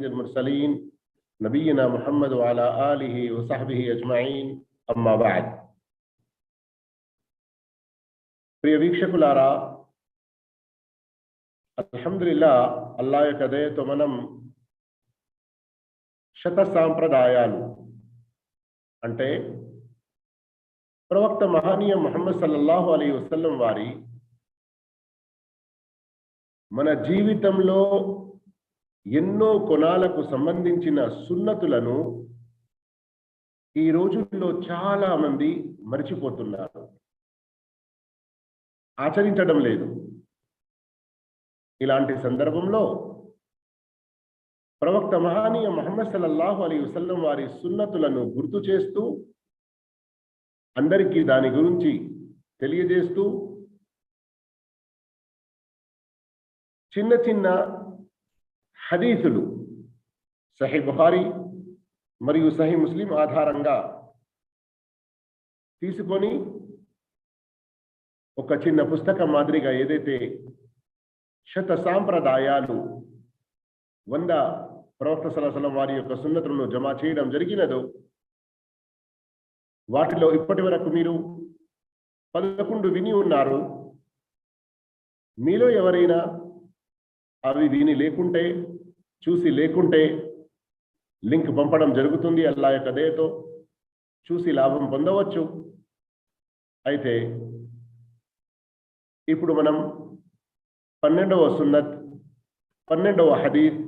सय्यिदिल मुरसलीन नबीना मुहम्मद व अला आलिहि व सहबिहि अजमईन अम्मा बाद। प्रिय వీక్షకులారా, అల్హమ్దులిల్లాహ్ అల్లాహ్ యొక్క దయతో మనం శత సాంప్రదాయాలు అంటే ప్రవక్త మహనీయ ముహమ్మద్ సల్లల్లాహు అలైహి వసల్లం వారి మన జీవితంలో ఎన్నో కోణాలకు సంబంధించిన సున్నతులను ఈ రోజుల్లో చాలా మంది మర్చిపోతున్నారు, ఆచరించడం లేదు. ఇలాంటి సందర్భంలో ప్రవక్త మహనీయ ముహమ్మద్ సల్లల్లాహు అలైహి వసల్లం వారి సున్నతులను గుర్తు చేస్తూ అందరికీ దాని గురించి తెలియజేస్తూ చిన్న చిన్న హదీసులు సహీ బుఖారీ మరియు సహీ ముస్లిం ఆధారంగా తీసుకొని ఒక చిన్న పుస్తకం మాదిరిగా ఏదైతే శత సాంప్రదాయాలు 100 ప్రవక్త సల్లల్లాహు అలైహి వసల్లం వారి యొక్క సున్నతులను జమ చేయడం జరిగినదో, వాటిలో ఇప్పటి వరకు మీరు 11 విని ఉన్నారు. మీలో ఎవరైనా అవి విని లేకుంటే, చూసి లేకుంటే లింక్ పంపడం జరుగుతుంది. అల్లాహ్ యొక్క దయతో చూసి లాభం పొందవచ్చు. అయితే ఇప్పుడు మనం 12వ సున్నత్ 12వ హదీస్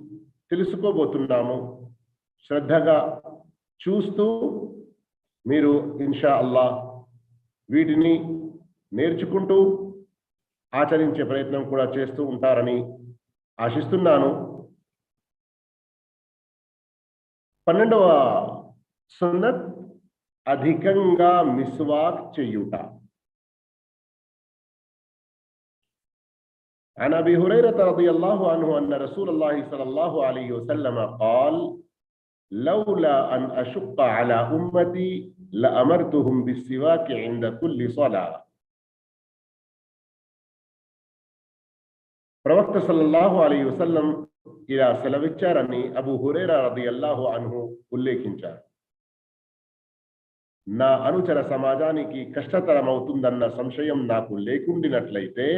తెలుసుకోబోతున్నాము. శ్రద్ధగా చూస్తూ మీరు ఇన్షా అల్లాహ్ వీటిని నేర్చుకుంటూ ఆచరించే ప్రయత్నం కూడా చేస్తూ ఉంటారని ఆశిస్తున్నాను. 12వ సున్నత్ అధికంగా మిస్వాక్ చేయుట. عن أبي هريرة رضي الله عنه أن رسول الله صلى الله عليه وسلم قال لولا أن أشق على أمتي لأمرتهم بالسواك عند كل صلاة. ప్రవక్త సల్లల్లాహు అలైహి వసల్లం ఇలా సెలవిచ్చారని అబూ హురైరా రదియల్లాహు అన్హు ఉల్లేఖించారు. నా అనుచర సమాజానికి కష్టతరమవుతుందన్న సంశయం నాకు లేకుండినట్లయితే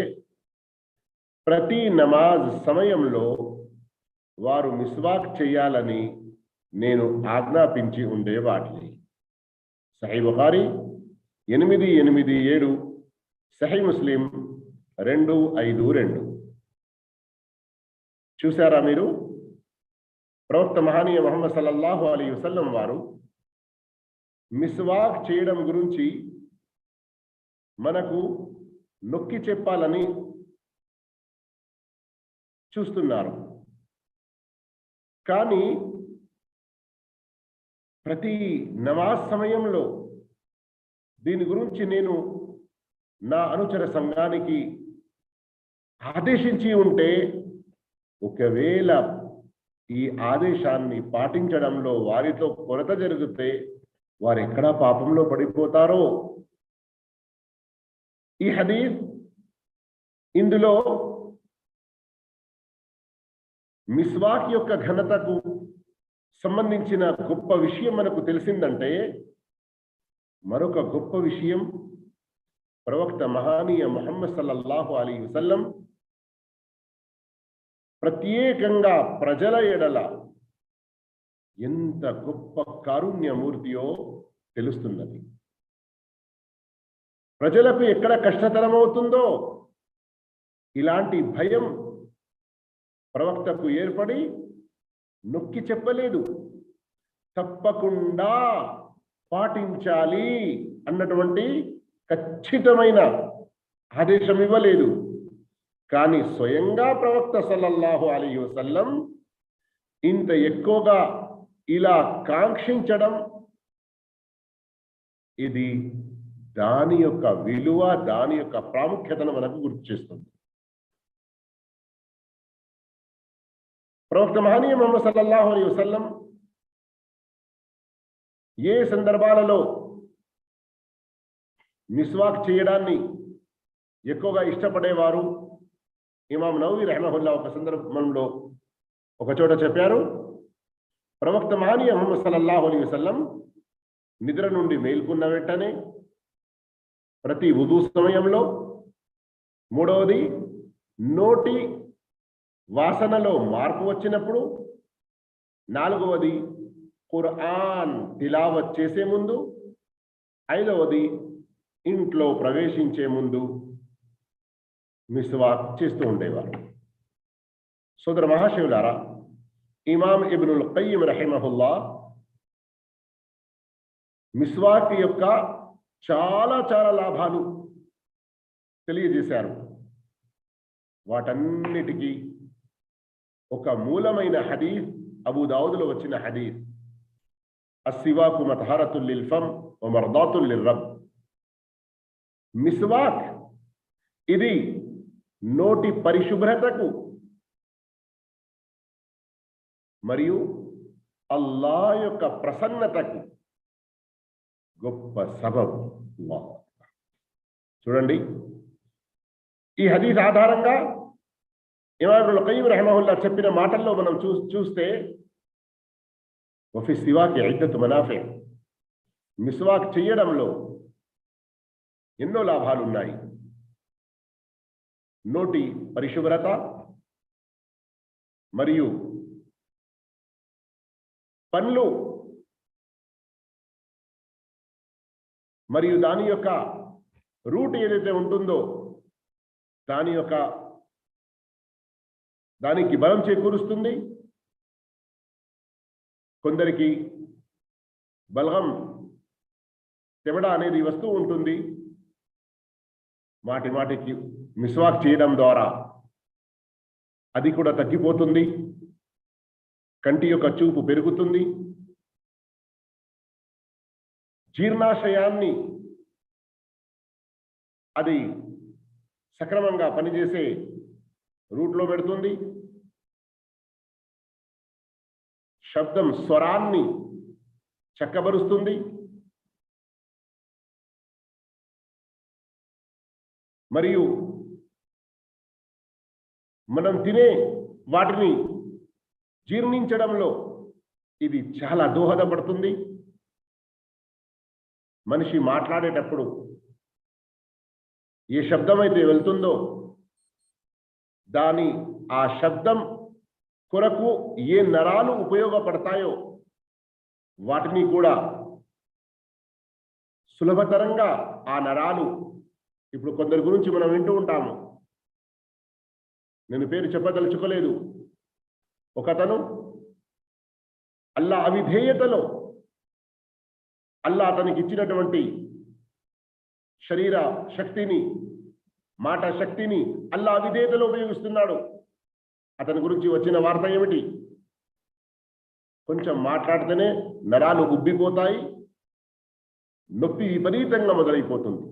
ప్రతి నమాజ్ సమయంలో వారు మిస్వాక్ చేయాలని నేను ఆజ్ఞాపించి ఉండేవాడిని. సహీ బుఖారీ 887, సహీ ముస్లిం 252. చూసారా మీరు? ప్రవక్త మహనీయ ముహమ్మద్ సల్లల్లాహు అలైహి వసల్లం వారు మిస్వాక్ చేయడం గురించి మనకు నొక్కి చెప్పాలని చూస్తున్నారు. కానీ ప్రతి నమాజ్ సమయంలో దీని గురించి నేను నా అనుచర సంఘానికి ఆదేశించి ఉంటే, ఒకవేళ ఈ ఆదేశాన్ని పాటించడంలో వారితో కొరత జరిగితే వారు ఎక్కడా పాపంలో పడిపోతారో. ఈ హదీస్ ఇందులో మిస్వాక్ యొక్క ఘనతకు సంబంధించిన గొప్ప విషయం మనకు తెలిసిందంటే, మరొక గొప్ప విషయం ప్రవక్త మహనీయ ముహమ్మద్ సల్లల్లాహు అలైహి వసల్లం ప్రత్యేకంగా ప్రజల ఎడల ఎంత గొప్ప కారుణ్యమూర్తియో తెలుస్తున్నది. ప్రజలకు ఎక్కడ కష్టతరమవుతుందో ఇలాంటి భయం ప్రవక్తకు ఏర్పడి నొక్కి చెప్పలేదు, తప్పకుండా పాటించాలి అన్నటువంటి ఖచ్చితమైన ఆదేశం ఇవ్వలేదు. కానీ స్వయంగా ప్రవక్త సల్లల్లాహు అలైహి వసల్లం ఇంత ఎక్కువగా ఇలా కాంక్షించడం, ఇది దాని యొక్క విలువ, దాని యొక్క ప్రాముఖ్యతను మనకు గుర్తు చేస్తుంది. ప్రవక్త మహనీయ ముహమ్మద్ సల్లల్లాహు అలైహి వసల్లం ఏ సందర్భాలలో మిస్వాక్ చేయడాన్ని ఎక్కువగా ఇష్టపడేవారు? ఇమాం నవవి రహమహుల్లా ఒక సందర్భంలో ఒక చోట చెప్పారు, ప్రవక్త మహనీయ ముహమ్మద్ సల్లల్లాహు అలైహి వసల్లం నిద్ర నుండి మేల్కొన్న వెంటనే ప్రతి వుదు సమయంలో, మూడవది నోటి వాసనలో మార్పు వచ్చినప్పుడు, నాలుగవది ఖురాన్ తిలావత్ చేసే ముందు, ఐదవది ఇంట్లో ప్రవేశించే ముందు మిస్వాక్ చేస్తూ ఉండేవారు. సోదర మహాశివులారా, ఇమాం ఇబ్నుల్ ఖయ్యిమ్ రహిమహుల్లా మిస్వాక్ యొక్క చాలా చాలా లాభాలు తెలియజేశారు. వాటన్నిటికీ ఒక మూలమైన హదీస్ అబూ దావుద్లో వచ్చిన హదీస్, అస్సివాకు మతహరతుల్ లిల్ ఫమ్ వ మర్దాతుల్ లిర్రబ్. మిస్వాక్ ఇది నోటి పరిశుభ్రతకు మరియు అల్లాహ్ యొక్క ప్రసన్నతకు గొప్ప సబబు. చూడండి, ఈ హదీస్ ఆధారంగా ఇమాం ఇబ్నుల్ ఖయ్యిమ్ రహిమహుల్లా చెప్పిన మాటల్లో మనం చూస్తే వఫీ సివాకి ఇద్దతు మనాఫి, మిస్వాక్ చేయడంలో ఎన్నో లాభాలు ఉన్నాయి. నోటి పరిశుభ్రత మరియు పండ్లు మరియు దాని యొక్క రూట్ ఏదైతే ఉంటుందో దానికి బలం చేకూరుస్తుంది. కొందరికి బలగం తెవడ అనేది వస్తూ ఉంటుంది. మాటి మాటికి మిస్వాక్ చేయడం ద్వారా అది కూడా తగ్గిపోతుంది. కంటి యొక్క చూపు పెరుగుతుంది. జీర్ణాశయాన్ని అది సక్రమంగా పనిచేసే రూట్లో పెడుతుంది. శబ్దం స్వరాన్ని చక్కబరుస్తుంది. మరియు మనం తినే వాటిని జీర్ణించడంలో ఇది చాలా దోహదపడుతుంది. మనిషి మాట్లాడేటప్పుడు ఏ శబ్దం అయితే వెళ్తుందో ఆ శబ్దం కొరకు ఏ నరాలు ఉపయోగపడతాయో వాటిని కూడా సులభతరంగా ఆ నరాలు, ఇప్పుడు కొందరి గురించి మనం వింటూ ఉంటాము, నేను పేరు చెప్పదలుచుకోలేదు. ఒకతను అల్లా అవిధేయతలో అల్లా అతనికి ఇచ్చినటువంటి శరీర శక్తిని, మాట శక్తిని అల్లా అవిధేయతలో ఉపయోగిస్తున్నాడు. అతని గురించి వచ్చిన వార్త ఏమిటి? కొంచెం మాట్లాడితేనే నరాలు ఉబ్బిపోతాయి, నొప్పి విపరీతంగా మొదలైపోతుంది.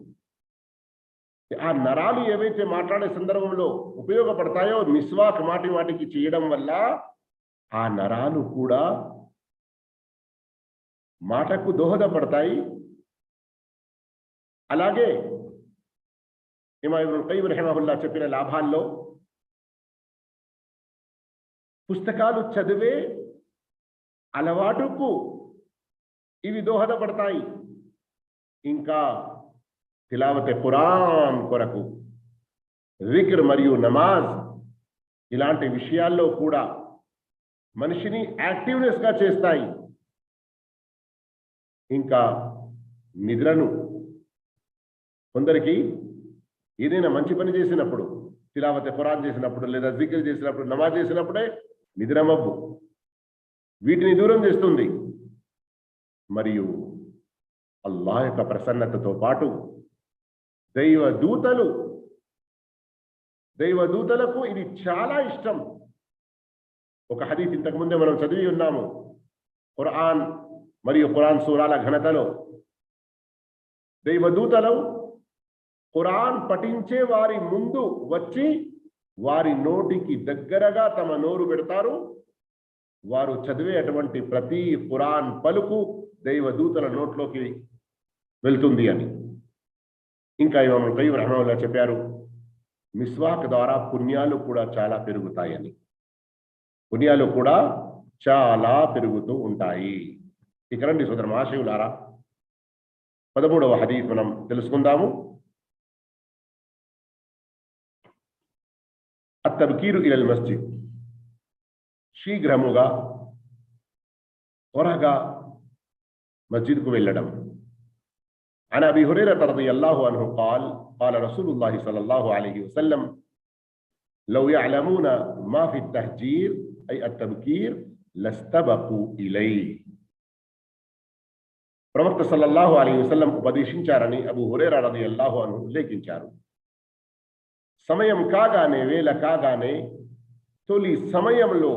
ఆ నరాలు ఏవైతే మాట్లాడే సందర్భంలో ఉపయోగపడతాయో మిస్వాక్ మాటి మాటికి చేయడం వల్ల ఆ నరాలు కూడా మాటకు దోహదపడతాయి. అలాగే ఇమాం ఇబ్నుల్ ఖయ్యిమ్ రహిమహుల్లా చెప్పిన లాభాల్లో పుస్తకాలు చదివే అలవాటుకు ఇవి దోహదపడతాయి. ఇంకా తిలావతే ఖురాన్ కొరకు జిక్ర్ మరియు నమాజ్ ఇలాంటి విషయాల్లో కూడా మనిషిని యాక్టివ్నెస్గా చేస్తాయి. ఇంకా నిద్రను, కొందరికి ఏదైనా మంచి పని చేసినప్పుడు, తిలావతే ఖురాన్ చేసినప్పుడు లేదా జిక్ర్ చేసినప్పుడు, నమాజ్ చేసినప్పుడే నిద్రమబ్బు వీటిని దూరం చేస్తుంది. మరియు అల్లాహ్ యొక్క ప్రసన్నతతో పాటు దైవదూతలకు ఇది చాలా ఇష్టం. ఒక హదీస్ ఇంతకుముందే మనం చదివి ఉన్నాము. ఖురాన్ మరియు ఖురాన్ సూరాల ఘనతలో దైవదూతలు ఖురాన్ పఠించే వారి ముందు వచ్చి వారి నోటికి దగ్గరగా తమ నోరు పెడతారు. వారు చదివే అటువంటి ప్రతి ఖురాన్ పలుకు దైవదూతల నోట్లోకి వెళ్తుంది అని. ఇంకా ఇమాం ఖయ్యిమ్ రహిమహుల్లా చెప్పారు, మిస్వాక్ ద్వారా పుణ్యాలు కూడా చాలా పెరుగుతాయని. పుణ్యాలు కూడా చాలా పెరుగుతూ ఉంటాయి. ఇక రండి సోదర మహాశయులారా, 13వ హదీస్ మనం తెలుసుకుందాము. అత్తబ్కీరు ఇలల్ మస్జిద్, శీఘ్రముగా త్వరగా మస్జిద్కు వెళ్ళడం. عن أبي هريرة رضي الله عنه قال قال رسول الله صلى الله عليه وسلم لو يعلمون ما في التهجير أي التبكير لاستبقوا إليه. ప్రవక్త సల్లల్లాహు అలైహి వసల్లం ఉపదేశించారని అబూ హురైరా రలియల్లాహు అన్హు ఉల్లేఖించారు. సమయం కాగానే, వేళ కాగానే తొలి సమయంలో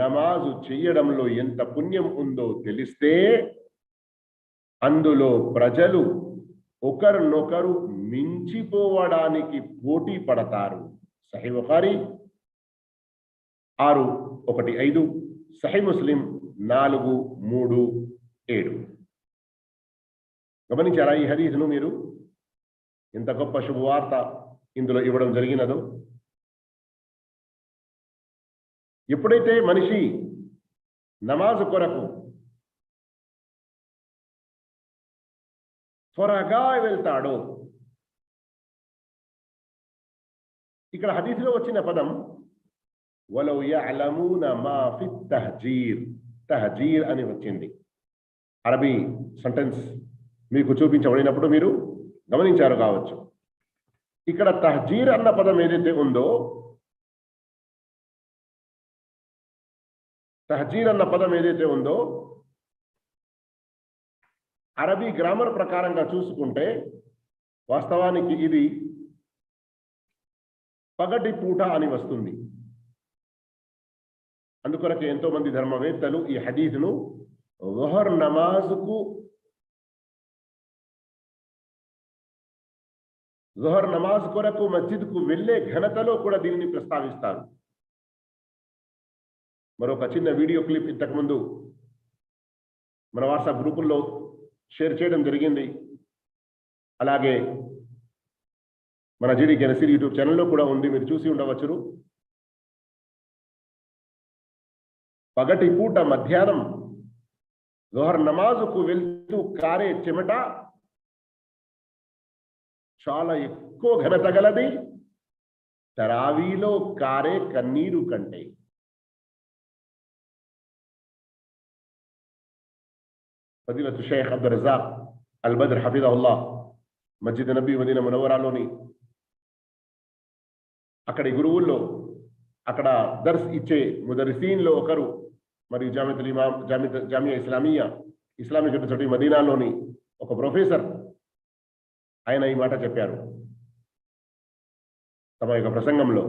నమాజు చేయడంలో ఎంత పుణ్యం ఉందో తెలిస్తే అందులో ప్రజలు ఒకరినొకరు మించిపోవడానికి పోటీ పడతారు. సహీ బుఖారీ 6:1-5, సహీ ముస్లిం 4:3-7. గమనించారా ఈ హదీస్ను మీరు? ఎంత గొప్ప శుభవార్త ఇందులో ఇవ్వడం జరిగినదో. ఎప్పుడైతే మనిషి నమాజు కొరకు త్వరగా వెళ్తాడో, ఇక్కడ హదీస్లో వచ్చిన పదం వలౌ యఅలమూన మా ఫి తహజీర్, తహజీర్ అని వచ్చింది. అరబీ సెంటెన్స్ మీకు చూపించబడినప్పుడు మీరు గమనించారు కావచ్చు. ఇక్కడ తహజీర్ అన్న పదం ఏదైతే ఉందో, తహజీర్ అన్న పదం ఏదైతే ఉందో అరబీ గ్రామర్ ప్రకారంగా చూసుకుంటే వాస్తవానికి ఇది పగటి పూట అని వస్తుంది. అందుకొరకే ఎంతో మంది ధర్మవేత్తలు ఈ హదీస్ను ज़ुహర్ నమాజ్ కొరకు మస్జిద్కు వెళ్ళే ఘనతలో కూడా దీనిని ప్రస్తావిస్తారు. మరొక చిన్న వీడియో క్లిప్ ఇంతకుముందు మన వాట్సాప్ గ్రూపుల్లో షేర్ చేయడం జరిగింది. అలాగే మన జీడీకే నసీర్ యూట్యూబ్ ఛానల్లో కూడా ఉంది, మీరు చూసి ఉండవచ్చును. పగటి పూట మధ్యాహ్నం ज़ుహర్ నమాజుకు వెళ్తూ కారే చెమట చాలా ఎక్కువ ఘనత గలది తరావీలో కారే కన్నీరు కంటే. ఫదీలతు షేఖ్ అబ్దుల్ రజాక్ అల్ బద్ర్ హఫిజహుల్లాహ్ మస్జిద్ నబీ మదీనా మునవ్వరాలోని అక్కడి గురువుల్లో, అక్కడ దర్స్ ఇచ్చే ముదరిసీన్లో ఒకరు, మరియు జామియా ఇస్లామియా ఇస్లామిక్ యూనివర్సిటీ మదీనాలోని ఒక ప్రొఫెసర్, ఆయన ఈ మాట చెప్పారు తమ యొక్క ప్రసంగంలో.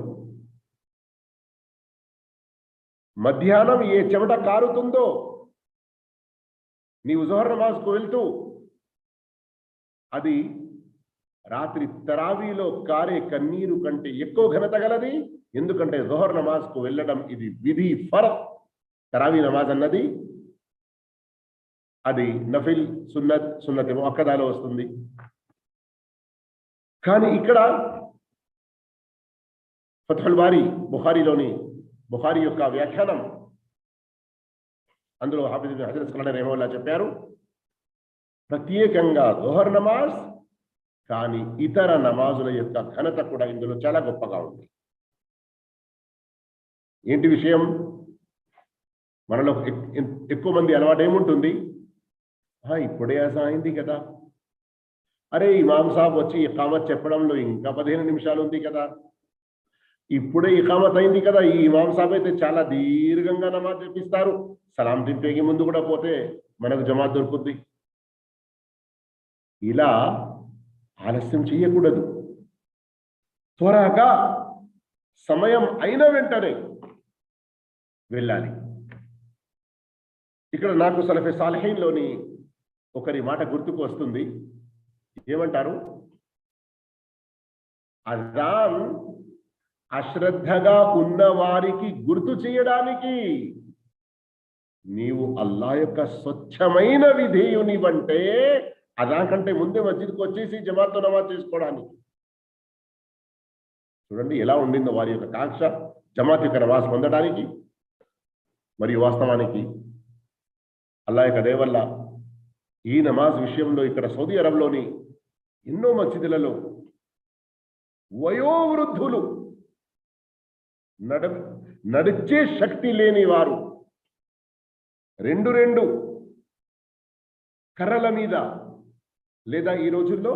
మధ్యాహ్నం ఏ చెమట కారుతుందో నీవు ज़ुहర్ నమాజ్కు వెళ్తూ, అది రాత్రి తరావీలో కారే కన్నీరు కంటే ఎక్కువ ఘనత గలది. ఎందుకంటే ज़ుహర్ నమాజ్కు వెళ్ళడం ఇది విధి, ఫరద్. తరావీ నమాజ్ అన్నది అది నఫిల్, సున్నత్ ముఅక్కదాలో వస్తుంది. కానీ ఇక్కడ ఫత్హుల్ బారీ బుఖారీ యొక్క వ్యాఖ్యానం, అందులో హాఫిజ్ ఇబ్న్ హజర్ అస్కలాని రహిమహుల్లాహ్ చెప్పారు, ప్రత్యేకంగా ज़ుహర్ నమాజ్ కానీ ఇతర నమాజుల యొక్క ఘనత కూడా ఇందులో చాలా గొప్పగా ఉంది. ఏంటి విషయం? మనలో ఎక్కువ మంది అలవాటు ఏముంటుంది, ఇప్పుడే అసలు అయింది కదా, అరే ఇమాం సాబ్ వచ్చి ఇఖామత్ చెప్పడంలో ఇంకా 15 నిమిషాలు ఉంది కదా, ఇప్పుడే ఇఖామత్ అయింది కదా, ఈ ఇమాం సాబ్ అయితే చాలా దీర్ఘంగా నమాజ్ చెప్పిస్తారు, సలాం తింపేకి ముందు కూడా పోతే మనకు జమాత్ దొరుకుద్ది. ఇలా ఆలస్యం చేయకూడదు. త్వరగా సమయం అయిన వెంటనే వెళ్ళాలి. ఇక్కడ నాకు సలఫే సాలిహీన్లోని ఒకరి మాట గుర్తుకు వస్తుంది. ఏమంటారు? అజాన్ అశ్రద్ధగా ఉన్న వారికి గుర్తు చేయడానికి నీవు అల్లా యొక్క స్వచ్ఛమైన విధేయుని వంటే అజాన్ కంటే ముందే మస్జిద్కు వచ్చేసి జమాత్తో నమాజ్ చేసుకోవడానికి. చూడండి ఎలా ఉండిందో వారి యొక్క కాంక్ష, జమాత్ యొక్క నమాజ్ పొందడానికి. మరియు వాస్తవానికి అల్లాహ్ యొక్క దయ వల్ల ఈ నమాజ్ విషయంలో ఇక్కడ సౌదీ అరబ్లోని ఎన్నో మసీదులలో వయోవృద్ధులు, నడిచే శక్తి లేని వారు రెండు కర్రల మీద, లేదా ఈ రోజుల్లో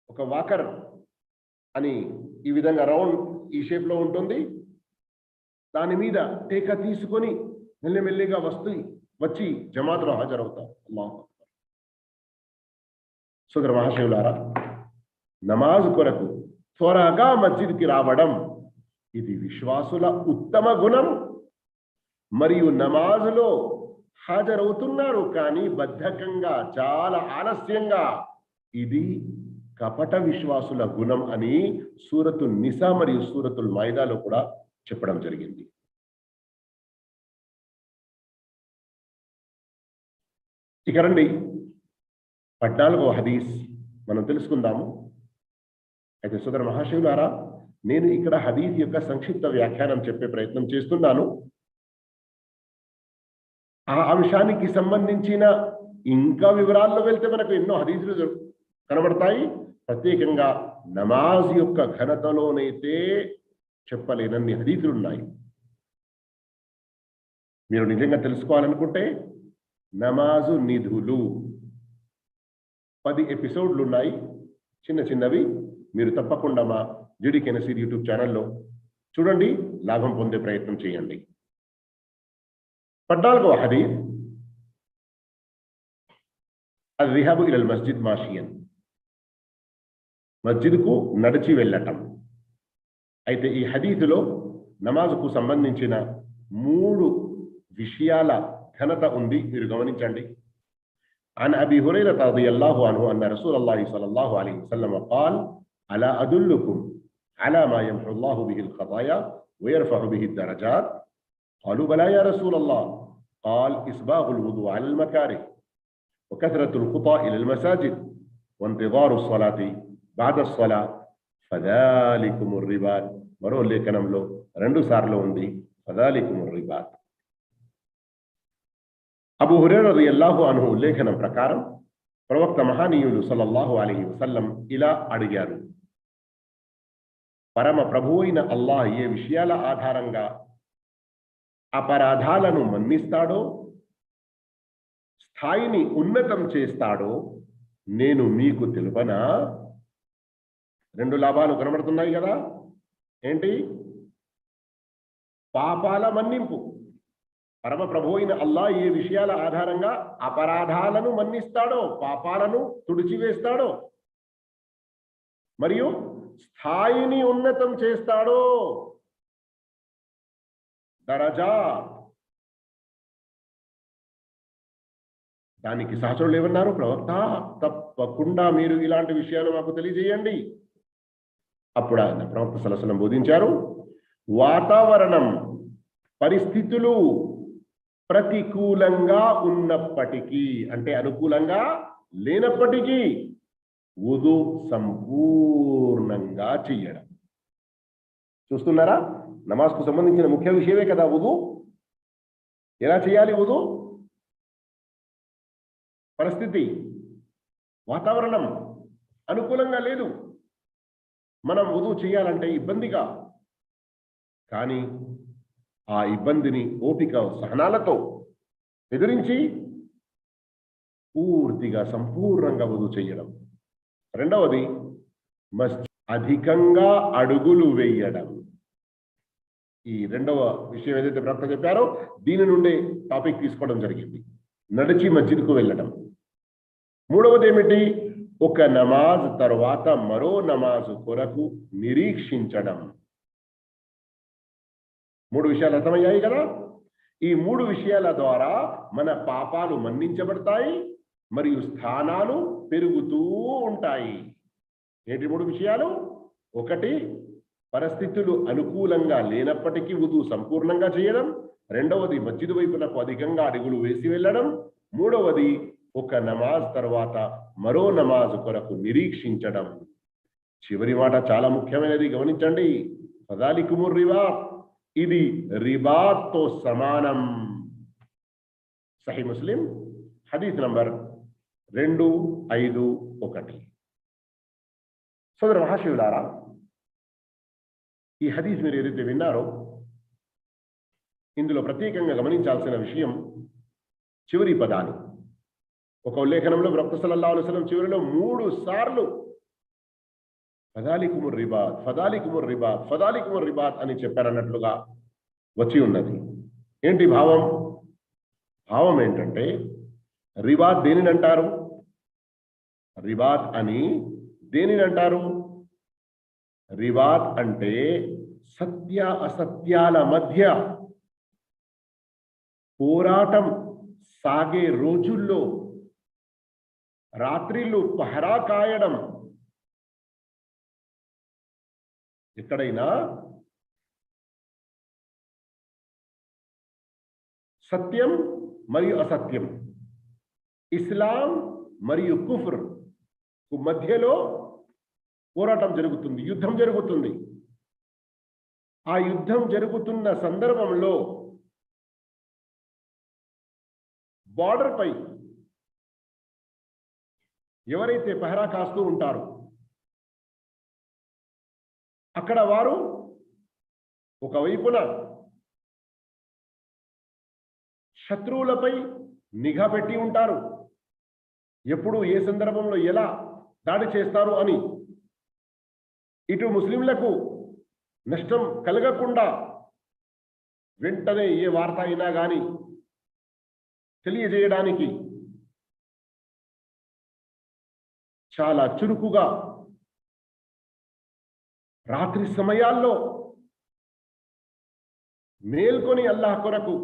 ఒక వాకర్ అని ఈ విధంగా రౌండ్ ఈ షేప్లో ఉంటుంది, దాని మీద టేక తీసుకొని మెల్లమెల్లిగా వచ్చి జమాత్లో హాజరవుతారు. అల్లాహు అక్బర్. సోదర మహాశివులారా, నమాజ్ కొరకు త్వరగా మస్జిద్కి రావడం ఇది విశ్వాసుల ఉత్తమ గుణం. మరియు నమాజులో హాజరవుతున్నారు కానీ బద్ధకంగా, చాలా ఆలస్యంగా, ఇది కపట విశ్వాసుల గుణం అని సూరతుల్ నిసా మరియు సూరతుల్ మాయిదాలో కూడా చెప్పడం జరిగింది. ఇక రండి 14వ హదీస్ మనం తెలుసుకుందాము. అయితే సోదర మహాశివులారా, నేను ఇక్కడ హదీస్ యొక్క సంక్షిప్త వ్యాఖ్యానం చెప్పే ప్రయత్నం చేస్తున్నాను. ఆ అంశానికి సంబంధించిన ఇంకా వివరాల్లో వెళ్తే మనకు ఎన్నో హదీసులు కనబడతాయి. ప్రత్యేకంగా నమాజ్ యొక్క ఘనతలోనైతే చెప్పలేనన్ని హదీసులు ఉన్నాయి. మీరు నిజంగా తెలుసుకోవాలనుకుంటే నమాజు నిధులు 10 ఎపిసోడ్లు ఉన్నాయి, చిన్నవి. మీరు తప్పకుండా మా జిడికే నసీర్ యూట్యూబ్ ఛానల్లో చూడండి, లాభం పొందే ప్రయత్నం చేయండి. 14వ హదీస్, అల్-రిహాబు ఇలల్ మస్జిద్ మాషియన్, మస్జిద్కు నడిచి వెళ్ళటం. అయితే ఈ హదీసులో నమాజుకు సంబంధించిన 3 విషయాల ఘనత ఉంది, మీరు గమనించండి. عن أبي هريرة رضي الله عنه أن رسول الله صلى الله عليه وسلم قال ألا أدلكم على ما يمحو الله به الخطايا ويرفع به الدرجات قالوا بلى يا رسول الله قال إسباغ الوضوء على المكاره وكثرة الخطى إلى المساجد وانتظار الصلاة بعد الصلاة فذلكم الرباط. مرو లేఖనంలో 2 సార్లు ఉంది فذلكم الرباط. అబూ హురైరా రలియల్లాహు అన్హు లేఖనం ప్రకారం ప్రవక్త మహానీయులు సల్లల్లాహు అలైహి వసల్లం ఇలా అడిగారు: పరమ ప్రభువైన అల్లాహ్ ఏ విషయాల ఆధారంగా అపరాధాలను మన్నిస్తాడో, స్థాయిని ఉన్నతం చేస్తాడో నేను మీకు తెలుపనా? 2 లాభాలు కనబడుతున్నాయి కదా. ఏంటి? పాపాల మన్నింపు. పరమ ప్రభు అయిన అల్లాహ్ ఏ విషయాల ఆధారంగా అపరాధాలను మన్నిస్తాడో, పాపాలను తుడిచివేస్తాడో, మరియు స్థాయిని ఉన్నతం చేస్తాడో, దరజా. దానికి సహచరులు ఏమన్నారు? ప్రవక్త, తప్పకుండా మీరు ఇలాంటి విషయాలు మాకు తెలియజేయండి. అప్పుడు ఆయన ప్రవక్త సల్లల్లాహు అలైహి వసల్లం బోధించారు, వాతావరణం, పరిస్థితులు ప్రతికూలంగా ఉన్నప్పటికీ, అంటే అనుకూలంగా లేనప్పటికీ వుదు సంపూర్ణంగా చెయ్యడం. చూస్తున్నారా, నమాజ్కు సంబంధించిన ముఖ్య విషయమే కదా వుదు. ఎలా చేయాలి వుదు? పరిస్థితి, వాతావరణం అనుకూలంగా లేదు, మనం వుదు చేయాలంటే ఇబ్బందిగా, కానీ ఆ ఇబ్బందిని ఓపిక సహనాలతో ఎదిరించి పూర్తిగా సంపూర్ణంగా వుదు చేయడం. రెండవది అధికంగా అడుగులు వేయడం. ఈ రెండవ విషయం ఏదైతే ప్రవక్త చెప్పారో దీని నుండే టాపిక్ తీసుకోవడం జరిగింది, నడిచి మస్జిద్కు వెళ్ళడం. మూడవది ఏమిటి? ఒక నమాజ్ తర్వాత మరో నమాజు కొరకు నిరీక్షించడం. 3 విషయాలు అర్థమయ్యాయి కదా. ఈ 3 విషయాల ద్వారా మన పాపాలు మన్నించబడతాయి మరియు స్థానాలు పెరుగుతూ ఉంటాయి. ఏంటి 3 విషయాలు? 1, పరిస్థితులు అనుకూలంగా లేనప్పటికీ వుదు సంపూర్ణంగా చేయడం. రెండవది, మస్జిద్ వైపునకు అధికంగా అడుగులు వేసి వెళ్ళడం. మూడవది, ఒక నమాజ్ తర్వాత మరో నమాజ్ కొరకు నిరీక్షించడం. చివరి మాట చాలా ముఖ్యమైనది, గమనించండి. ఫదాలికుముర్ రిబాత్, ఇది రిబాత్తో సమానం. సహీ ముస్లిం హదీస్ నంబర్ 251. సోదర మహాశివులారా, ఈ హదీస్ మీరు ఏదైతే విన్నారో ఇందులో ప్రత్యేకంగా గమనించాల్సిన విషయం చివరి పదాలు. ఒక ఉల్లేఖనంలో ప్రవక్త సల్లల్లాహు అలైహి వసల్లం చివరిలో 3 సార్లు ఫదాలికుముర్ రిబాత్, ఫదాలికుముర్ రిబాత్, ఫదాలికుముర్ రిబాత్ అని చెప్పారన్నట్లుగా వచ్చి ఉన్నది. ఏంటి భావం? భావం ఏంటంటే, రిబాత్ దేనిని అంటారు? రిబాత్ అని దేనిని అంటారు? రిబాత్ అంటే సత్య అసత్యాల మధ్య పోరాటం సాగే రోజుల్లో రాత్రిళ్ళు పహరా కాయడం. ఎక్కడైనా సత్యం మరియు అసత్యం, ఇస్లాం మరియు కుఫ్ర్ మధ్యలో పోరాటం జరుగుతుంది, యుద్ధం జరుగుతుంది. ఆ యుద్ధం జరుగుతున్న సందర్భంలో బార్డర్ పై ఎవరైతే పహరా కాస్తూ ఉంటారో అక్కడ వారు ఒకవైపున శత్రువులపై నిఘా పెట్టి ఉంటారు, ఎప్పుడు ఏ సందర్భంలో ఎలా దాడి చేస్తారు అని. ఇటు ముస్లింలకు నష్టం కలగకుండా వెంటనే ఏ వార్త అయినా కానీ తెలియజేయడానికి చాలా చురుకుగా రాత్రి సమయాల్లో మేల్కొని అల్లాహ్ కొరకు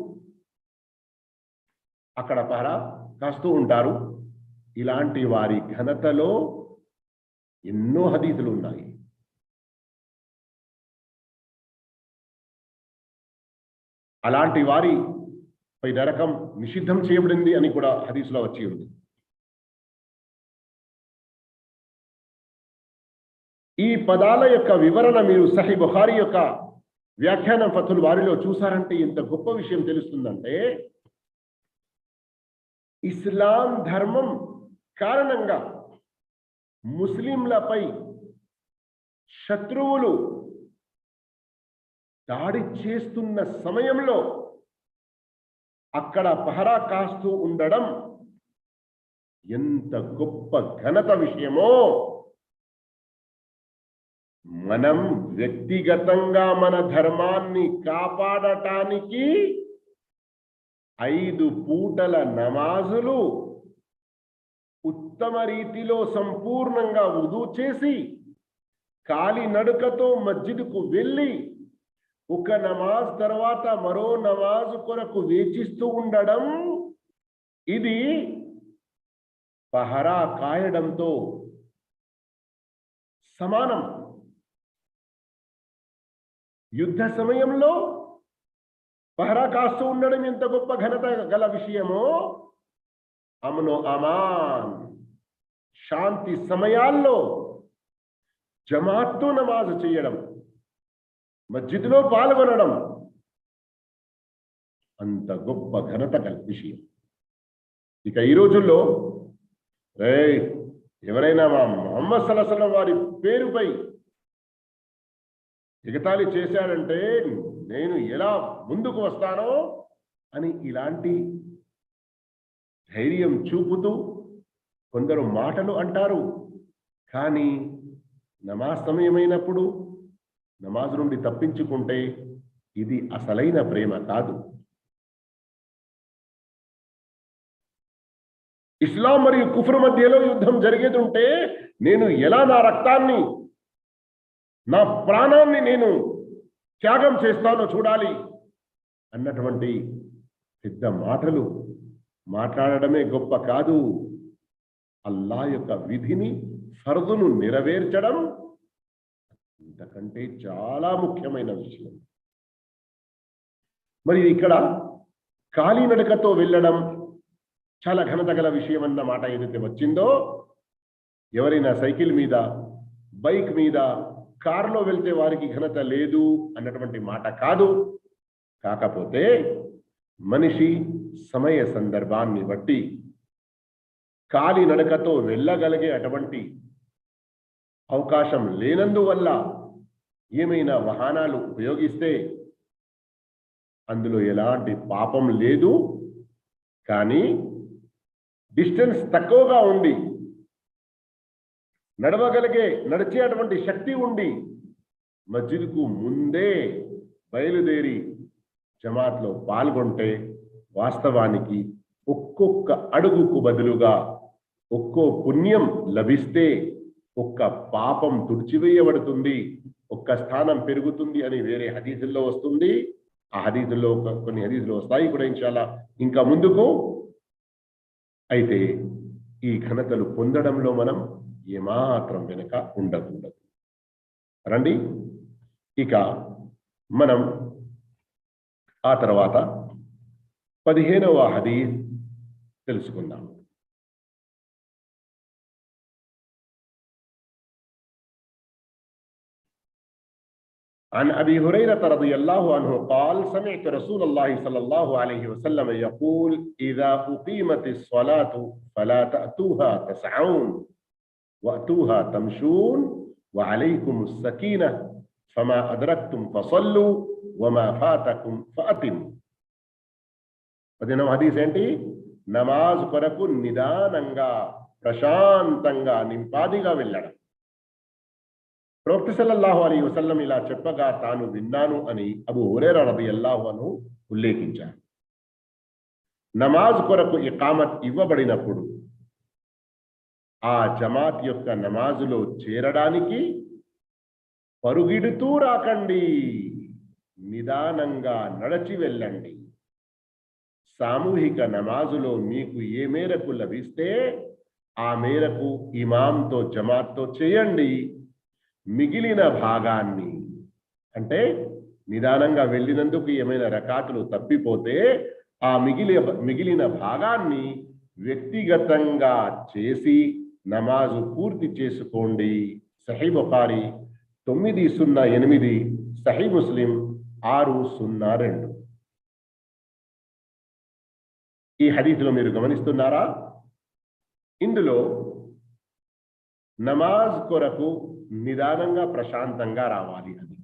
అక్కడ పహరా కాస్తూ ఉంటారు. ఇలాంటి వారి ఘనతలో ఎన్నో హదీసులు ఉన్నాయి. అలాంటి వారి పై నరకం నిషిద్ధం చేయబడింది అని కూడా హదీసులో వచ్చి ఉంది. ఈ పదాల యొక్క వివరణ మీరు సహీ బుఖారీ యొక్క వ్యాఖ్యానం ఫతుల్ వారిలో చూసారంటే ఎంత గొప్ప విషయం తెలుస్తుందంటే, ఇస్లాం ధర్మం కారణంగా ముస్లింలపై శత్రువులు దాడి చేస్తున్న సమయంలో అక్కడ పహరా కాస్తూ ఉండడం ఎంత గొప్ప ఘనత విషయమో మనం వ్యక్తిగతంగా మన ధర్మాన్ని కాపాడటానికి 5 పూటల నమాజులు ఉత్తమ రీతిలో సంపూర్ణంగా వుదు చేసి కాలి నడుకతో మస్జిద్కు వెళ్ళి ఒక నమాజ్ తర్వాత మరో నమాజ్ కొరకు వేచిస్తూ ఉండడం, ఇది పహరా కాయడంతో సమానం. యుద్ధ సమయంలో పహరా కాస్తూ ఉండడం ఎంత గొప్ప ఘనత గల విషయమో, అమను అమాన్ శాంతి సమయాల్లో జమాత్తో నమాజ్ చేయడం, మస్జిద్లో పాల్గొనడం అంత గొప్ప ఘనత గల విషయం. ఇక ఈ రోజుల్లో ఎవరైనా మా ముహమ్మద్ సల్లల్లాహు అలైహి వసల్లం వారి పేరుపై ఎగతాళి చేశాడంటే నేను ఎలా ముందుకు వస్తానో అని ఇలాంటి ధైర్యం చూపుతూ కొందరు మాటలు అంటారు. కానీ నమాజ్ సమయమైనప్పుడు నమాజ్ నుండి తప్పించుకుంటే ఇది అసలైన ప్రేమ కాదు. ఇస్లాం మరియు కుఫ్ర్ మధ్యలో యుద్ధం జరిగేదుంటే నేను ఎలా నా రక్తాన్ని, నా ప్రాణాన్ని నేను త్యాగం చేస్తానో చూడాలి అన్నటువంటి పెద్ద మాటలు మాట్లాడడమే గొప్ప కాదు. అల్లాహ్ యొక్క విధిని, ఫర్దును నెరవేర్చడం ఇంతకంటే చాలా ముఖ్యమైన విషయం. మరి ఇక్కడ కాలినడకతో వెళ్ళడం చాలా ఘనత గల విషయం అన్న మాట ఏదైతే వచ్చిందో, ఎవరైనా సైకిల్ మీద, బైక్ మీద, కారులో వెళ్తే వారికి ఘనత లేదు అన్నటువంటి మాట కాదు. కాకపోతే మనిషి సమయ సందర్భాన్ని బట్టి కాలి నడకతో వెళ్ళగలిగే అటువంటి అవకాశం లేనందువల్ల ఏమైనా వాహనాలు ఉపయోగిస్తే అందులో ఎలాంటి పాపం లేదు. కానీ డిస్టెన్స్ తక్కువగా ఉండి నడిచే అటువంటి శక్తి ఉండి మస్జిద్కు ముందే బయలుదేరి జమాత్లో పాల్గొంటే వాస్తవానికి ఒక్కొక్క అడుగుకు బదులుగా ఒక్కో పుణ్యం లభిస్తే ఒక్క పాపం తుడిచివేయబడుతుంది, ఒక్క స్థానం పెరుగుతుంది అని వేరే హదీసుల్లో వస్తుంది. ఆ హదీసుల్లో కొన్ని హదీసులు వస్తాయి కూడా ఇన్షాల్లా ఇంకా ముందుకు. అయితే ఈ ఘనతలు పొందడంలో మనం ఏమాత్రం వెనుక ఉండకూడదు. రండి ఇక మనం ఆ తర్వాత 15వ హదీస్ తెలుసుకుందాం. عن أبي هريرة رضي الله عنه قال سمعت رسول الله صلى الله عليه وسلم يقول إذا أقيمت الصلاة فلا تأتوها تسعون وأتوها تمشون وعليكم السكينة فما أدركتم فصلوا وما فاتكم فأتموا. పదిహేనవ హదీస్ ఏంటి? నమాజ్ కొరకు నిదానంగా ప్రశాంతంగా నింపాదిగా వెళ్ళడం. ప్రవక్త సల్లల్లాహు అలైహి వసల్లం ఇలా చెప్పగా తాను విన్నాను అని అబూ హురైరా రలియల్లాహు అన్హు ఉల్లేఖించారు. నమాజ్ కొరకు ఇకామత్ ఇవ్వబడినప్పుడు ఆ జమాత్ యొక్క నమాజులో చేరడానికి పరుగిడుతూ రాకండి, నిదానంగా నడచి వెళ్ళండి. సామూహిక నమాజులో మీకు ఏ మేరకు లభిస్తే ఆ మేరకు ఇమాంతో జమాత్తో చేయండి. మిగిలిన భాగాన్ని అంటే నిదానంగా వెళ్ళినందుకు ఏమైనా రకాతులు తప్పిపోతే ఆ మిగిలిన భాగాన్ని వ్యక్తిగతంగా చేసి నమాజు పూర్తి చేసుకోండి. సహీ బుఖారీ 908, సహీ ముస్లిం 602. ఈ హదీసులో మీరు గమనిస్తున్నారా? ఇందులో నమాజ్ కొరకు నిదానంగా ప్రశాంతంగా రావాలి అని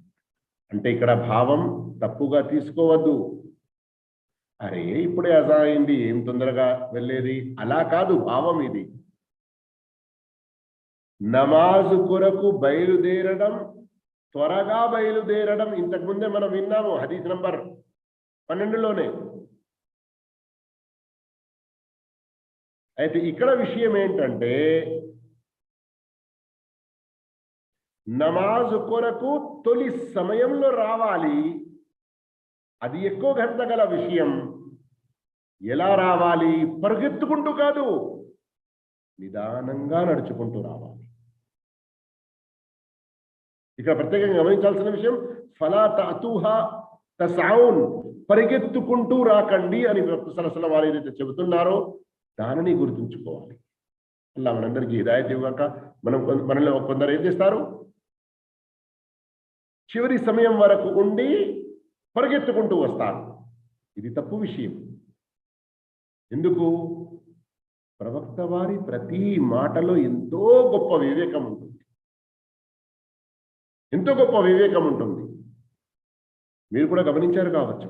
అంటే ఇక్కడ భావం తప్పుగా తీసుకోవద్దు. అరే ఇప్పుడే అజా అయింది, ఏం తొందరగా వెళ్ళేది, అలా కాదు భావం ఇది. నమాజ్ కొరకు బయలుదేరడం, త్వరగా బయలుదేరడం ఇంతకుముందే మనం విన్నాము హదీస్ నంబర్ 12లోనే. అయితే ఇక్కడ విషయం ఏంటంటే నమాజ్ కొరకు తొలి సమయంలో రావాలి. అది ఎక్కువ ఘనత గల విషయం. ఎలా రావాలి? పరిగెత్తుకుంటూ కాదు, నిదానంగా నడుచుకుంటూ రావాలి. ఇక్కడ ప్రత్యేకంగా గమనించాల్సిన విషయం ఫలా తఅతూహా తసౌన్, పరిగెత్తుకుంటూ రాకండి అని ప్రవక్త సల్లల్లాహు అలైహి వసల్లం ఏదైతే చెబుతున్నారో దానిని గుర్తుంచుకోవాలి. అల్లా మనందరికీ హిదాయత్ ఇవ్వక మనలో కొందరు ఏం చేస్తారు, చివరి సమయం వరకు ఉండి పరిగెత్తుకుంటూ వస్తారు. ఇది తప్పు విషయం. ఎందుకు? ప్రవక్త వారి ప్రతి మాటలో ఎంతో గొప్ప వివేకం ఉంటుంది, ఎంతో గొప్ప వివేకం ఉంటుంది. మీరు కూడా గమనించారు కావచ్చు.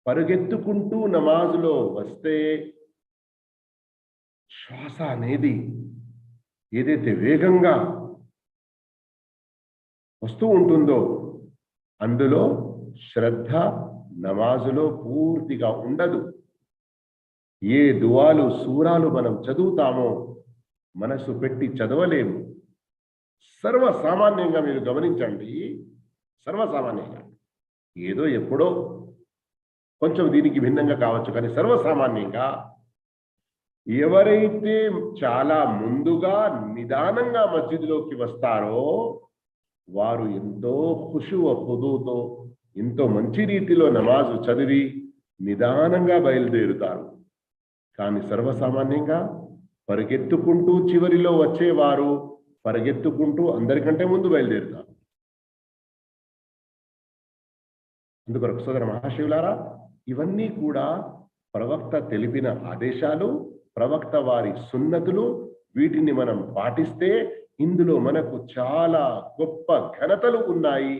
పరిగెత్తుకుంటూ నమాజులో వస్తే శ్వాస అనేది ఏదైతే వేగంగా వస్తూ ఉంటుందో అందులో శ్రద్ధ నమాజులో పూర్తిగా ఉండదు. ఏ దువాలు సూరాలు మనం చదువుతామో మనసు పెట్టి చదవలేము. సర్వసామాన్యంగా మీరు గమనించండి, సర్వసామాన్యంగా ఏదో ఎప్పుడో కొంచెం దీనికి భిన్నంగా కావచ్చు, కానీ సర్వసామాన్యంగా ఎవరైతే చాలా ముందుగా నిదానంగా మస్జిద్లోకి వస్తారో వారు ఎంతో ఖుషువ ఖుదూతో ఎంతో మంచి రీతిలో నమాజు చదివి నిదానంగా బయలుదేరుతారు. కానీ సర్వసామాన్యంగా పరిగెత్తుకుంటూ చివరిలో వచ్చేవారు పరిగెత్తుకుంటూ అందరికంటే ముందు బయలుదేరుతారు. అందుకొరకు సోదర మహాశివులారా, ఇవన్నీ కూడా ప్రవక్త తెలిపిన ఆదేశాలు, ప్రవక్త వారి సున్నతులు, వీటిని మనం పాటిస్తే ఇందులో మనకు చాలా గొప్ప ఘనతలు ఉన్నాయి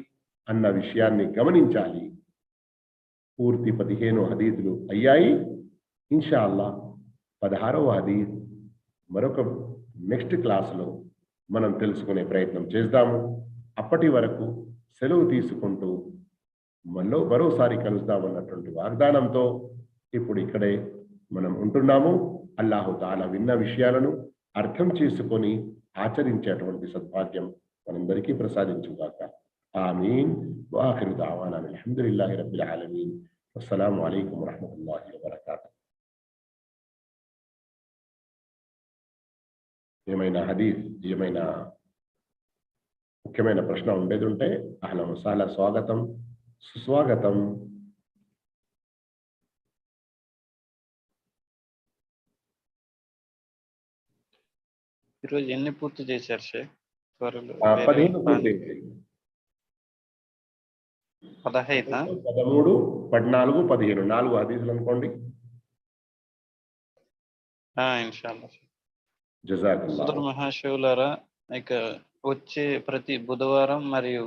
అన్న విషయాన్ని గమనించాలి. పూర్తి 15 హదీసులు అయ్యాయి. ఇన్షా అల్లా 16వ హదీస్ మరొక నెక్స్ట్ క్లాసులో మనం తెలుసుకునే ప్రయత్నం చేద్దాము. అప్పటి వరకు సెలవు తీసుకుంటూ మరోసారి కలుద్దామన్నటువంటి వాగ్దానంతో ఇప్పుడు ఇక్కడే మనం ఉంటున్నాము. అల్లాహు తాలా విన్న విషయాలను అర్థం చేసుకొని ఆచరించేటువంటి సద్భాగ్యం మనందరికీ ప్రసాదించుగాక. ఆమీన్. వాఖిరు దావానా అల్హమ్దులిల్లాహి రబ్బిల్ ఆలమీన్. అస్సలాము అలైకుం వరహ్మతుల్లాహి వబరకాతుహు. ఏమైనా హదీస్, ఏమైనా ముఖ్యమైన ప్రశ్న ఉండేది ఉంటే అహ్లం వసహ్లా, స్వాగతం, సుస్వాగతం. ఈరోజు ఎన్ని పూర్తి చేశారు షేక్? 15 పూర్తయింది. 15, 13, 14, 15 4 హదీసులు అనుకోండి. ఇన్షాల్లా. జజాకల్లాహ్. సోదరు మహాశివులారా, ఇక వచ్చే ప్రతి బుధవారం మరియు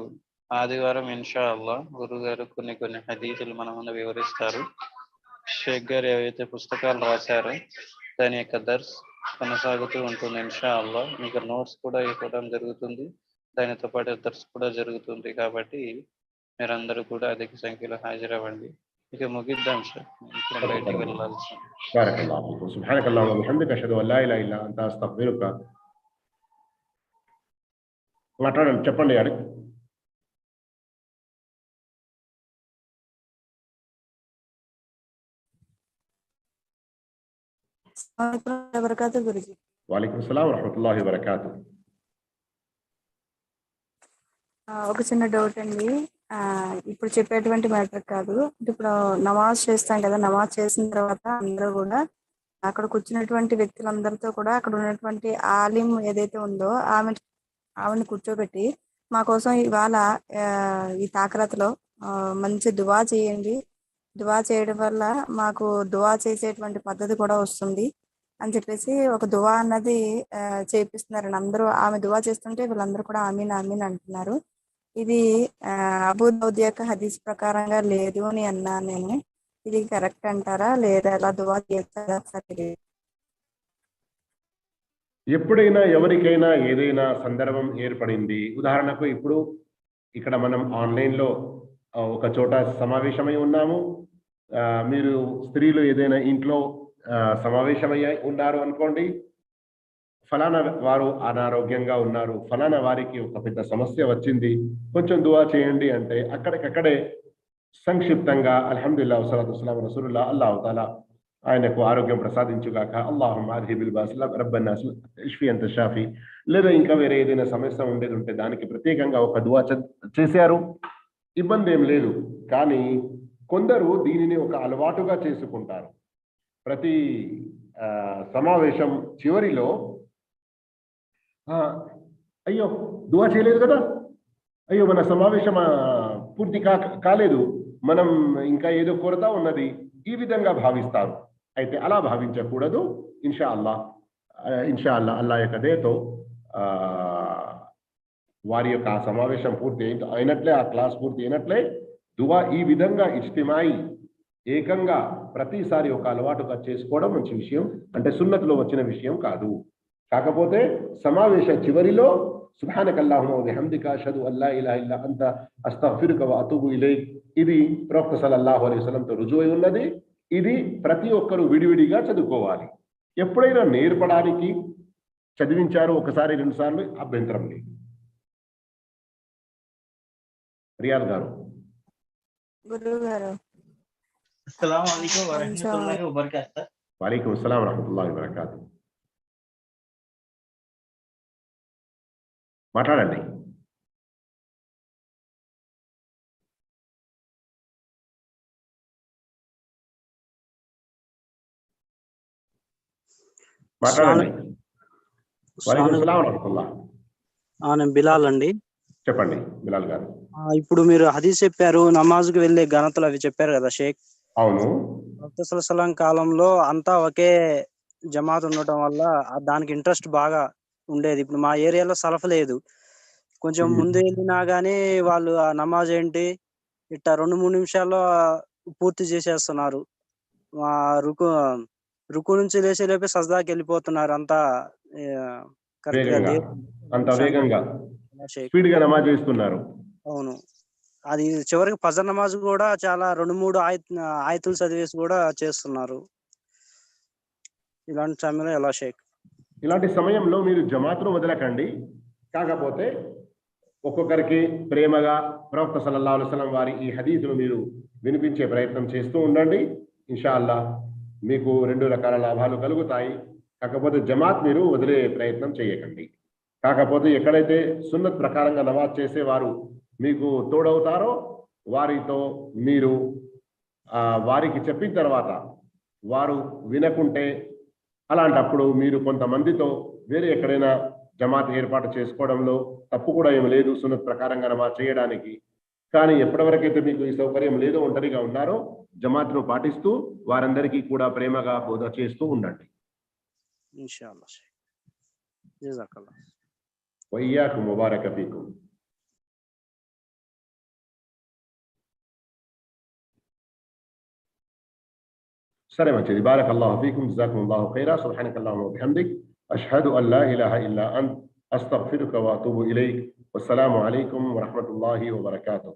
ఆదివారం ఇన్షా అల్లా గురుగారు కొన్ని హదీసులు మన ముందు వివరిస్తారు. షేక్ గారు ఏవైతే పుస్తకాలు రాశారో దాని యొక్క దర్స్ కొనసాగుతూ ఉంటుంది ఇన్షా అల్లా. మీకు నోట్స్ కూడా ఇవ్వడం జరుగుతుంది, దానితో పాటు దర్స్ కూడా జరుగుతుంది. కాబట్టి మీరందరూ కూడా అధిక సంఖ్యలో హాజరవ్వండి. ఇక ముగిద్దాం సార్, ఇప్పుడు బయటికి వెళ్ళాల్సి. బారకల్లాహు ఫీకుం. సుబ్హానకల్లాహుమ్మ వబిహమ్దిక అష్హదు అన్ లా ఇలాహా ఇల్లా అంత అస్తగ్ఫిరుక. మాట్లాడండి, చెప్పండి. అడి వాలేకుం సలాం వరహ్మతుల్లాహి వబరకాతుహు. ఒక చిన్న డౌట్ అండి. ఇప్పుడు చెప్పేటువంటి మ్యాటర్ కాదు. ఇప్పుడు నమాజ్ చేస్తాం కదా, నమాజ్ చేసిన తర్వాత అందరూ కూడా అక్కడ కూర్చున్నటువంటి వ్యక్తులందరితో కూడా అక్కడ ఉన్నటువంటి ఆలిం ఏదైతే ఉందో ఆమెను కూర్చోబెట్టి మా కోసం ఇవాళ ఈ తాకరతలో మంచి దువా చేయండి, దువా చేయడం వల్ల మాకు దువా చేసేటువంటి పద్ధతి కూడా వస్తుంది అని చెప్పేసి ఒక దువా అన్నది చేపిస్తున్నారండి. అందరూ ఆమె దువా చేస్తుంటే వీళ్ళందరూ కూడా ఆమీన్ ఆమీన్ అంటున్నారు. ఇది అబూ దౌద్ యొక్క హదీస్ ప్రకారంగా లేదు అని అన్నాను నేను. ఇది కరెక్ట్ అంటారా లేదా ఎలా దువా చేస్తారా? ఎప్పుడైనా ఎవరికైనా ఏదైనా సందర్భం ఏర్పడింది, ఉదాహరణకు ఇప్పుడు ఇక్కడ మనం ఆన్లైన్లో ఒక చోట సమావేశమై ఉన్నాము. మీరు స్త్రీలు ఏదైనా ఇంట్లో సమావేశమయ్యాయి ఉన్నారు అనుకోండి. ఫలానా వారు అనారోగ్యంగా ఉన్నారు, ఫలానా వారికి ఒక పెద్ద సమస్య వచ్చింది, కొంచెం దువా చేయండి అంటే అక్కడికక్కడే సంక్షిప్తంగా అల్హమ్దులిల్లాహ్ వస్సలాతు వస్సలాము రసూలుల్లాహ్, అల్లాహు తాలా ఆయనకు ఆరోగ్యం ప్రసాదించుగాక, అల్లాహుమ్మా అద్హిబిల్ బాస్ రబ్బన్నా ఇష్ఫీ అంత షాఫీ, లేదా ఇంకా వేరే ఏదైనా సమస్య ఉండేది ఉంటే దానికి ప్రత్యేకంగా ఒక దువా చేశారు, ఇబ్బంది ఏం లేదు. కానీ కొందరు దీనిని ఒక అలవాటుగా చేసుకుంటారు. ప్రతి సమావేశం చివరిలో అయ్యో దువా చేయలేదు కదా, అయ్యో మన సమావేశం పూర్తి కాలేదు, మనం ఇంకా ఏదో కొరత ఉన్నది, ఈ విధంగా భావిస్తారు. అయితే అలా భావించకూడదు. ఇన్షా అల్లా అల్లా యొక్క దయతో వారి యొక్క ఆ సమావేశం పూర్తి అయినట్లే, ఆ క్లాస్ పూర్తి అయినట్లే దువా ఈ విధంగా ఇజ్తిమాయి ఏకంగా ప్రతిసారి ఒక అలవాటుగా చేసుకోవడం మంచి విషయం, అంటే సున్నత్లో వచ్చిన విషయం కాదు. కాకపోతే సమావేశ చివరిలో సుబ్హానకల్లాహుమ్మ వబిహమ్దిక అష్హదు అల్లా ఇలాహా ఇల్లా అంత అస్తగ్ఫిరుక వ అతూబు ఇలైక్, ఇది ప్రవక్త సల్లల్లాహు అలైహి వసల్లంతో రుజువై ఉన్నది. ఇది ప్రతి ఒక్కరూ విడివిడిగా చదువుకోవాలి. ఎప్పుడైనా నేర్పడానికి చదివించారు ఒకసారి 2 సార్లు, అభ్యంతరం లేదు. రియాల్ గారు. గురువు గారు, అస్సలాము అలైకుం వరహ్మతుల్లాహి వబరకాతుహు. వాలేకుం అస్సలాం వరహ్మతుల్లాహి వబరకాతుహు. మాట్లాడండి. మాట్లాడండి. వాలేకుం అస్సలాం వరహ్మతుల్లాహ్. నేను బిలాల్ అండి. చెప్పండి బిలాల్ గారు. ఇప్పుడు మీరు హదీస్ చెప్పారు, నమాజ్కి వెళ్ళే ఘనతలు అవి చెప్పారు కదా షేక్. అవును. ప్రవక్త సల్లల్లాహు అలైహి వసల్లం కాలంలో అంతా ఒకే జమాత్ ఉండటం వల్ల దానికి ఇంట్రెస్ట్ బాగా ఉండేది. ఇప్పుడు మా ఏరియాలో సలఫ్ లేదు. కొంచెం ముందు వెళ్ళినా గానీ వాళ్ళు ఆ నమాజ్ ఏంటి ఇట్టా 2-3 నిమిషాల్లో పూర్తి చేసేస్తున్నారు. రుకు రుకు నుంచి లేచే లోపే సజ్దాకి వెళ్ళిపోతున్నారు. అంతా కరెక్ట్ గా వేగంగా, అంత వేగంగా షేక్. స్పీడ్ గా నమాజ్ చేస్తున్నారు. అవును. అది చివరికి ఫజర్ నమాజ్ కూడా చాలా 2-3 ఆయతులు చదివేసి కూడా చేస్తున్నారు. ఇలాంటి సమయంలో ఎలా షేక్? ఇలాంటి సమయంలో మీరు జమాత్ను వదలకండి. కాకపోతే ఒక్కొక్కరికి ప్రేమగా ప్రవక్త సల్లల్లాహు అలైహి వసల్లం వారి ఈ హదీసును మీరు వినిపించే ప్రయత్నం చేస్తూ ఉండండి. ఇన్షాల్లా మీకు 2 రకాల లాభాలు కలుగుతాయి. కాకపోతే జమాత్ మీరు వదిలే ప్రయత్నం చేయకండి. కాకపోతే ఎక్కడైతే సున్నత్ ప్రకారంగా నమాజ్ చేసేవారు మీకు తోడవుతారో వారితో మీరు వారికి చెప్పిన తర్వాత వారు వినకుంటే అలాంటప్పుడు మీరు కొంతమందితో వేరే ఎక్కడైనా జమాత్ ఏర్పాటు చేసుకోవడంలో తప్పు కూడా ఏమి లేదు, సున్నత్ ప్రకారంగా నమాజ్ చేయడానికి. కానీ ఎప్పటివరకైతే మీకు ఈ సౌకర్యం లేదో, ఒంటరిగా ఉన్నారో, జమాత్ను పాటిస్తూ వారందరికీ కూడా ప్రేమగా బోధ చేస్తూ ఉండండి. ఇన్షాల్లా షేక్. జజాకల్లాహ్. వయ్యాకుం ముబారక ఫీకుం. సరే మంచిది. బారకల్లాహు ఫీకుం. జజాకుముల్లాహు ఖైరా. సుబ్హానకల్లాహుమ్మ వబిహమ్దిక్ అష్హదు అన్ లా ఇలాహ ఇల్లా అంత అస్తగ్ఫిరుక వ అతూబు ఇలైక్. వస్సలాము అలైకుం వరహ్మతుల్లాహి వబరకాతుహు.